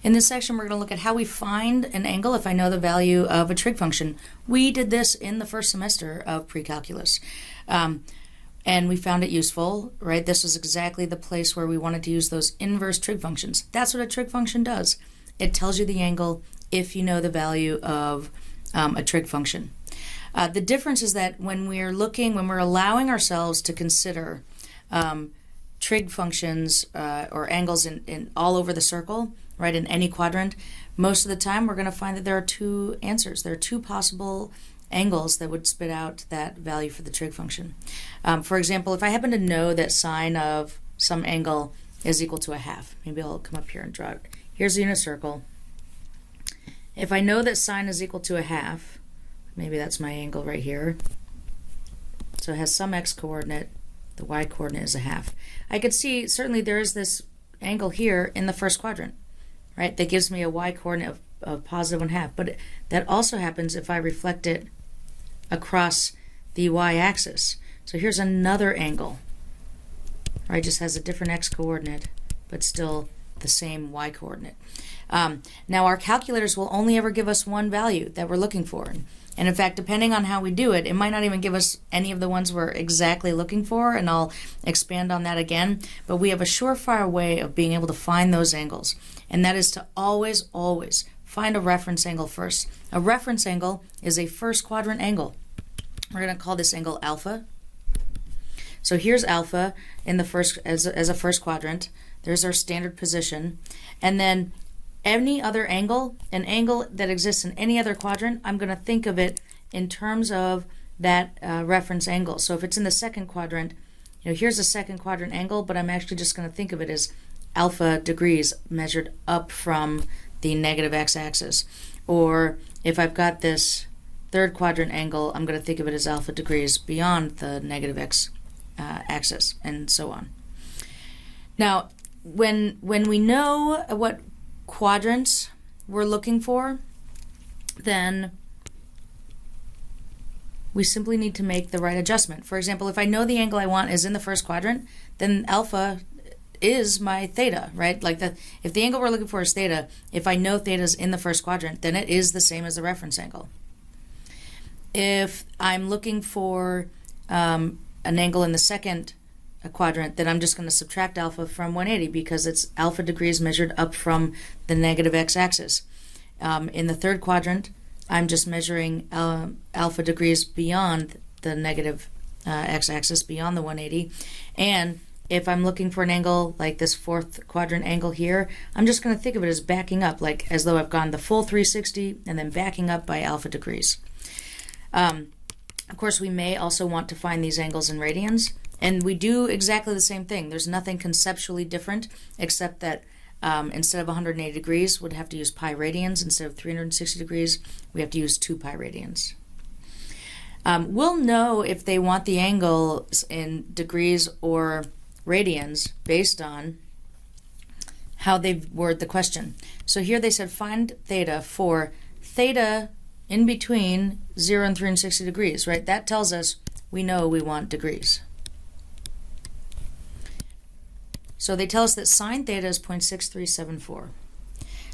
In this section, we're going to look at how we find an angle if I know the value of a trig function. We did this in the first semester of pre-calculus, and we found it useful, right? This is exactly the place where we wanted to use those inverse trig functions. That's what a trig function does. It tells you the angle if you know the value of a trig function. The difference is that when we're allowing ourselves to consider trig functions or angles in all over the circle, right, in any quadrant, most of the time we're going to find that there are two answers. There are two possible angles that would spit out that value for the trig function. For example, if I happen to know that sine of some angle is equal to a half, maybe I'll come up here and draw it. Here's a unit circle. If I know that sine is equal to a half, maybe that's my angle right here. So it has some x coordinate, the y coordinate is a half. I could see certainly there is this angle here in the first quadrant, right? That gives me a y coordinate of positive 1/2, but that also happens if I reflect it across the y-axis. So here's another angle, right? Just has a different x coordinate, but still the same y coordinate. Now our calculators will only ever give us one value that we're looking for. And in fact, depending on how we do it, it might not even give us any of the ones we're exactly looking for, and I'll expand on that again. But we have a surefire way of being able to find those angles, and that is to always, always find a reference angle first. A reference angle is a first quadrant angle. We're going to call this angle alpha. So here's alpha in the first as a first quadrant. There's our standard position. And then any other angle, an angle that exists in any other quadrant, I'm going to think of it in terms of that reference angle. So if it's in the second quadrant, here's a second quadrant angle, but I'm actually just going to think of it as alpha degrees measured up from the negative x-axis. Or if I've got this third quadrant angle, I'm going to think of it as alpha degrees beyond the negative x-axis, and so on. Now, when we know what quadrants we're looking for, then we simply need to make the right adjustment. For example, if I know the angle I want is in the first quadrant, then alpha is my theta, right? If the angle we're looking for is theta, if I know theta is in the first quadrant, then it is the same as the reference angle. If I'm looking for an angle in the second quadrant, then I'm just going to subtract alpha from 180 because it's alpha degrees measured up from the negative x-axis. In the third quadrant, I'm just measuring alpha degrees beyond the negative x-axis, beyond the 180. And if I'm looking for an angle like this fourth quadrant angle here, I'm just going to think of it as backing up, like as though I've gone the full 360 and then backing up by alpha degrees. Of course, we may also want to find these angles in radians, and we do exactly the same thing. There's nothing conceptually different except that instead of 180 degrees, we'd have to use pi radians. Instead of 360 degrees, we have to use 2 pi radians. We'll know if they want the angles in degrees or radians based on how they've worded the question. So here they said find theta for theta in between 0 and 360 degrees, right? That tells us we know we want degrees. So they tell us that sine theta is 0.6374.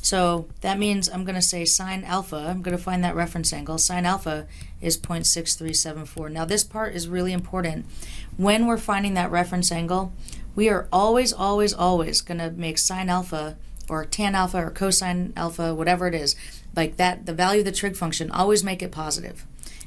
So that means I'm going to say sine alpha, I'm going to find that reference angle, sine alpha is 0.6374. Now this part is really important. When we're finding that reference angle, we are always, always, always going to make sine alpha or tan alpha or cosine alpha, whatever it is, like that, the value of the trig function, always make it positive.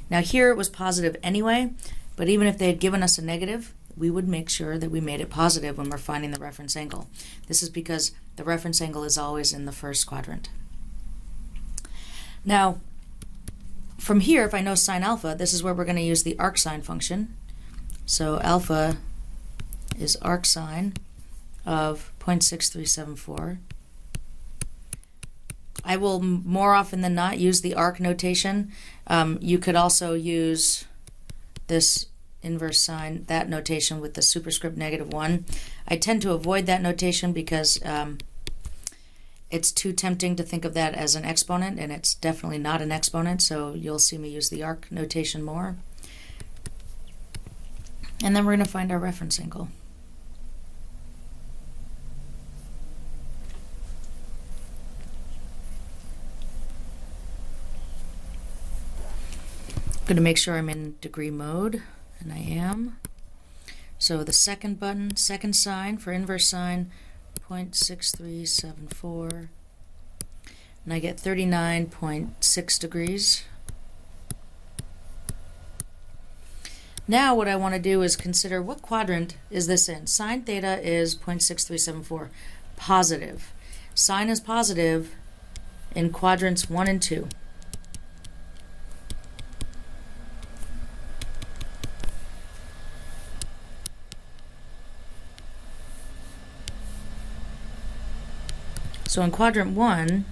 Now here it was positive anyway, but even if they had given us a negative, we would make sure that we made it positive when we're finding the reference angle. This is because the reference angle is always in the first quadrant. Now, from here, if I know sine alpha, this is where we're going to use the arcsine function. So alpha is arcsine of 0.6374. I will more often than not use the arc notation. You could also use this inverse sine, that notation with the superscript -1. I tend to avoid that notation because it's too tempting to think of that as an exponent, and it's definitely not an exponent, so you'll see me use the arc notation more. And then we're going to find our reference angle. I'm going to make sure I'm in degree mode, and I am. So the second button, second sine for inverse sine, 0.6374, and I get 39.6 degrees. Now what I want to do is consider what quadrant is this in. Sine theta is 0.6374, positive. Sine is positive in quadrants 1 and 2. So in quadrant 1,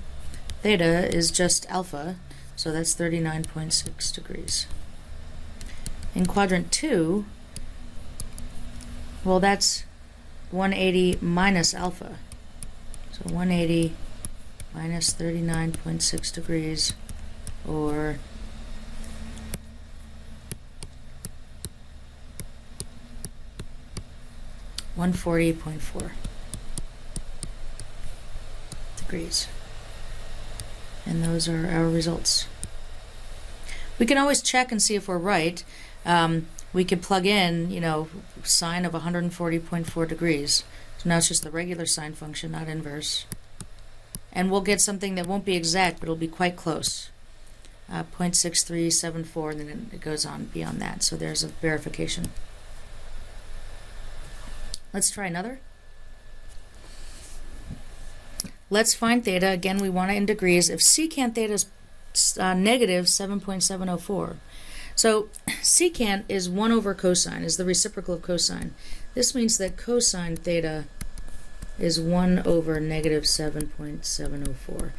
theta is just alpha, so that's 39.6 degrees. In quadrant 2, well, that's 180 minus alpha. So 180 minus 39.6 degrees, or 140.4 degrees. And those are our results. We can always check and see if we're right. We could plug in, sine of 140.4 degrees. So now it's just the regular sine function, not inverse. And we'll get something that won't be exact, but it'll be quite close. 0.6374, and then it goes on beyond that. So there's a verification. Let's try another. Let's find theta. Again, we want it in degrees. If secant theta is negative 7.704. So secant is 1 over cosine, is the reciprocal of cosine. This means that cosine theta is 1 over negative 7.704.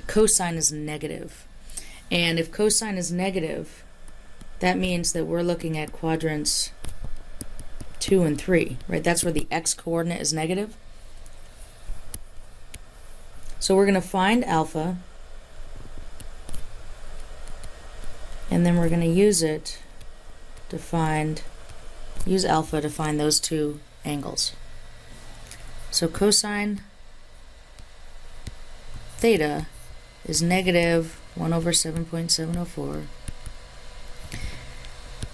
Cosine is negative. And if cosine is negative, that means that we're looking at quadrants 2 and 3, right? That's where the x-coordinate is negative. So we're going to find alpha, and then we're going to use alpha to find those two angles. So cosine theta is negative 1 over 7.704.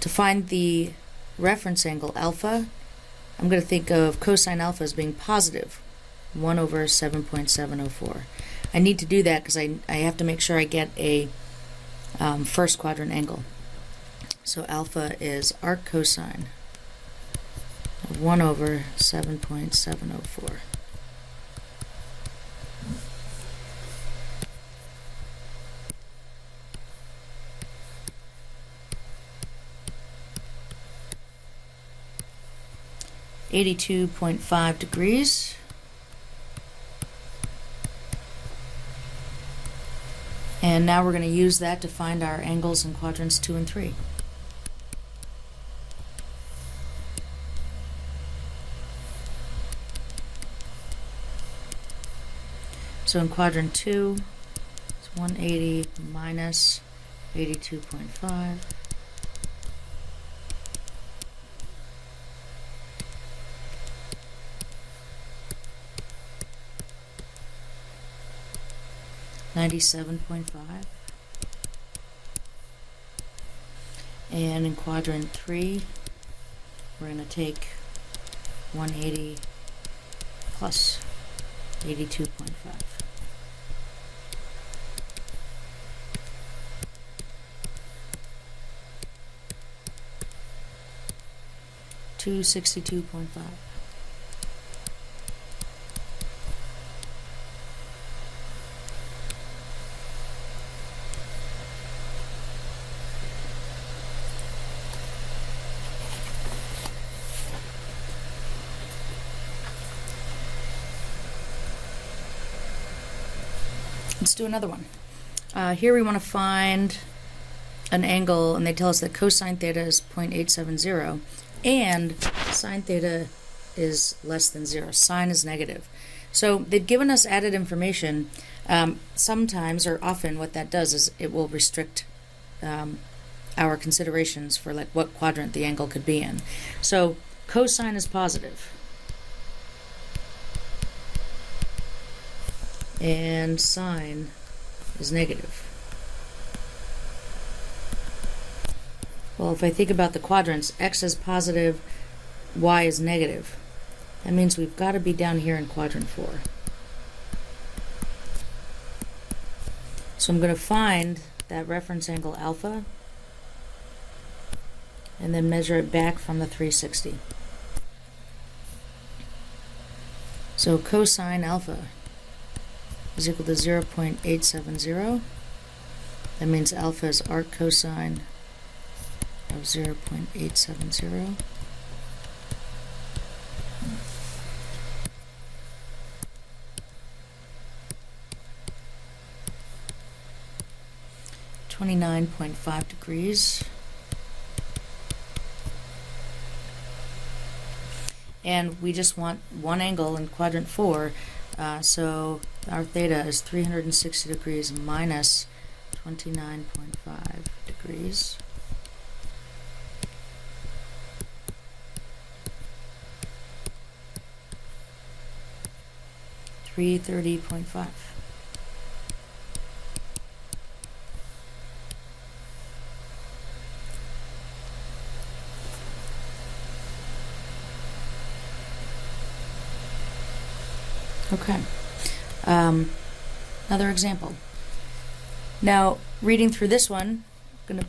To find the reference angle alpha, I'm going to think of cosine alpha as being positive 1 over 7.704. I need to do that because I have to make sure I get a first quadrant angle. So alpha is arc cosine of 1 over 7.704. (82.5 degrees). And now we're going to use that to find our angles in quadrants 2 and 3. So in quadrant 2, it's 180 minus 82.5. $97.5. And in quadrant 3, we're going to take 180 plus 82.5. $262.5. Let's do another one. Here we want to find an angle, and they tell us that cosine theta is 0.870, and sine theta is less than 0. Sine is negative. So they've given us added information. Sometimes, or often, what that does is it will restrict our considerations for like what quadrant the angle could be in. So cosine is positive, and sine is negative. Well, if I think about the quadrants, x is positive, y is negative. That means we've got to be down here in quadrant 4. So I'm going to find that reference angle alpha and then measure it back from the 360. So cosine alpha is equal to 0.870. That means alpha is arc cosine of 0.870. (29.5 degrees). And we just want one angle in quadrant 4, so our theta is 360 degrees minus 29.5 degrees. $330.5. Okay. Another example. Now, reading through this one, I'm going to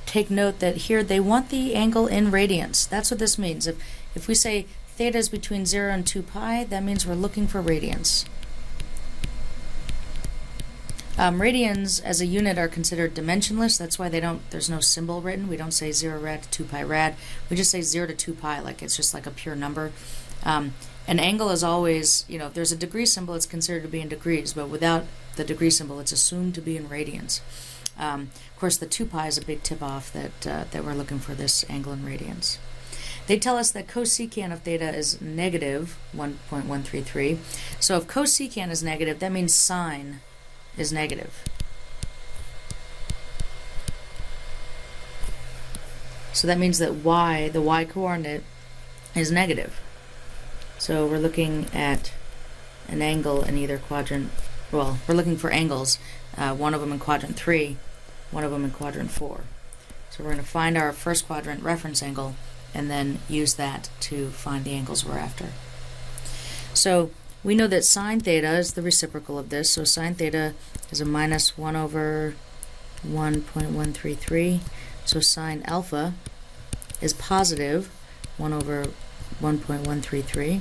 take note that here they want the angle in radians. That's what this means. If we say theta is between 0 and 2 pi, that means we're looking for radians. Radians as a unit are considered dimensionless. That's why there's no symbol written. We don't say 0 rad to 2 pi rad. We just say 0 to 2 pi, like it's just like a pure number. An angle is always, if there's a degree symbol, it's considered to be in degrees, but without the degree symbol, it's assumed to be in radians. Of course, the 2 pi is a big tip-off that we're looking for this angle in radians. They tell us that cosecant of theta is negative 1.133. So if cosecant is negative, that means sine is negative. So that means that y, the y coordinate, is negative. So we're looking at an angle in either quadrant. Well, we're looking for angles, one of them in quadrant 3, one of them in quadrant 4. So we're going to find our first quadrant reference angle and then use that to find the angles we're after. So we know that sine theta is the reciprocal of this, so sine theta is a minus 1 over 1.133. So sine alpha is positive 1 over 1.133.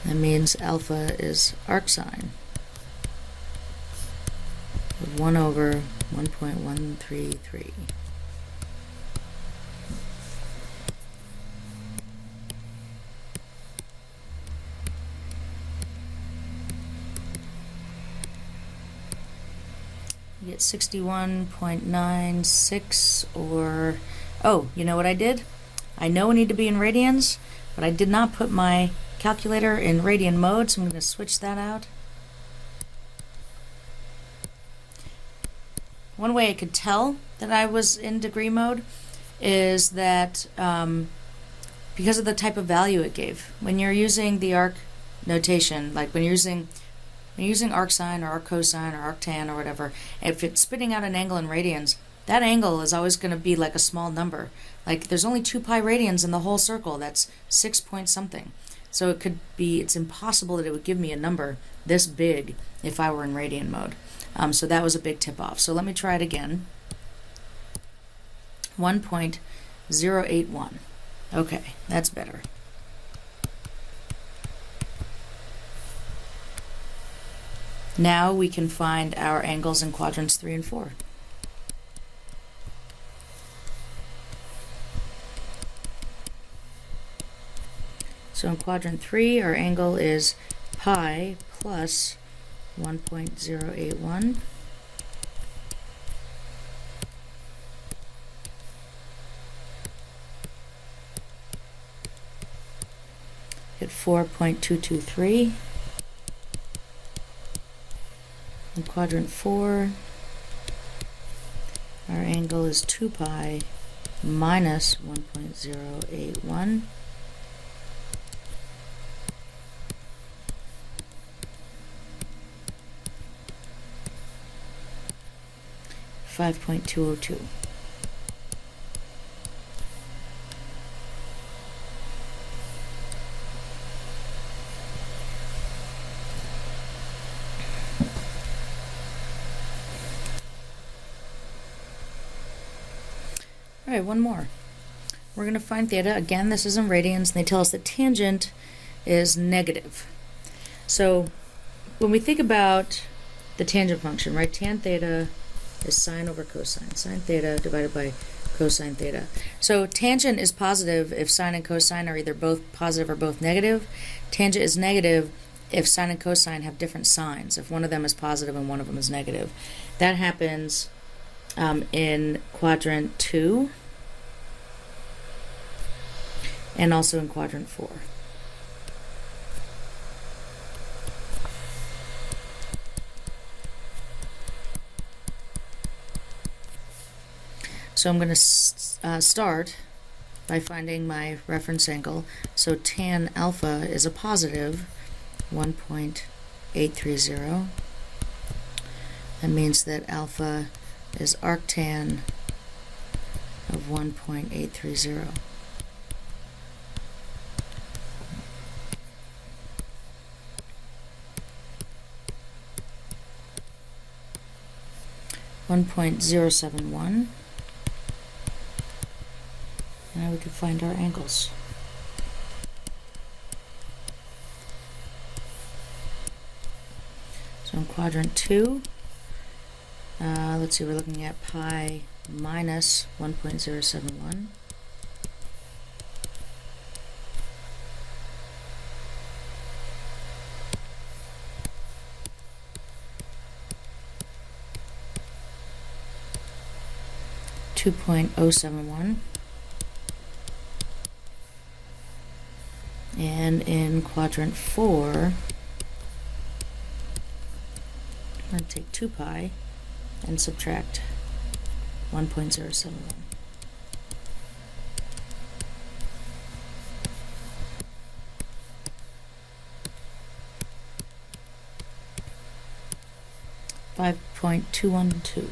That means alpha is arcsine of 1 over 1.133. You get 61.96, or, oh, you know what I did? I know we need to be in radians, but I did not put my calculator in radian mode, so I'm going to switch that out. One way I could tell that I was in degree mode is that because of the type of value it gave. When you're using the arc notation, like when you're using arcsine or arccosine or arctan or whatever, if it's spitting out an angle in radians, that angle is always going to be like a small number. Like there's only 2 pi radians in the whole circle. That's 6 point something. So it's impossible that it would give me a number this big if I were in radian mode. So that was a big tip-off. So let me try it again. 1.081. Okay, that's better. Now we can find our angles in quadrants 3 and 4. So in quadrant 3, our angle is pi plus 1.081. At 4.223. In quadrant 4, our angle is 2 pi minus 1.081. 5.202. All right, one more. We're going to find theta. Again, this is in radians, and they tell us that tangent is negative. So when we think about the tangent function, right, tan theta is sine over cosine. Sine theta divided by cosine theta. So tangent is positive if sine and cosine are either both positive or both negative. Tangent is negative if sine and cosine have different signs, if one of them is positive and one of them is negative. That happens in quadrant 2 and also in quadrant 4. So I'm going to start by finding my reference angle. So tan alpha is a positive 1.830. That means that alpha is arctan of 1.830. .071. Now we can find our angles. So in quadrant 2, let's see, we're looking at pi minus 1.071. .071. And in quadrant 4, I'm going to take 2 pi and subtract 1.071. .212.